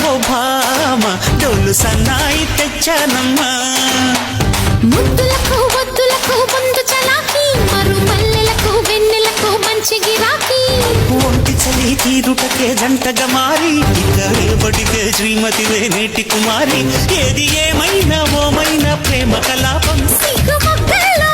ఓ భామ డోలు సన్నాయి తెచ్చానమ్మా ముద్దులకు వద్దులకు ముందు చలాకి మరు మల్లెలకు వెన్నెలకు మంచి గిరాకీ ఒంటి చలి తీరుటకే జంటగా మారి ఇక రేపటికే శ్రీమతివే నేటి కుమారి ఏది ఏమైనా ఓమైనా ప్రేమ కలాపం సిగ్గు మొగ్గల్లో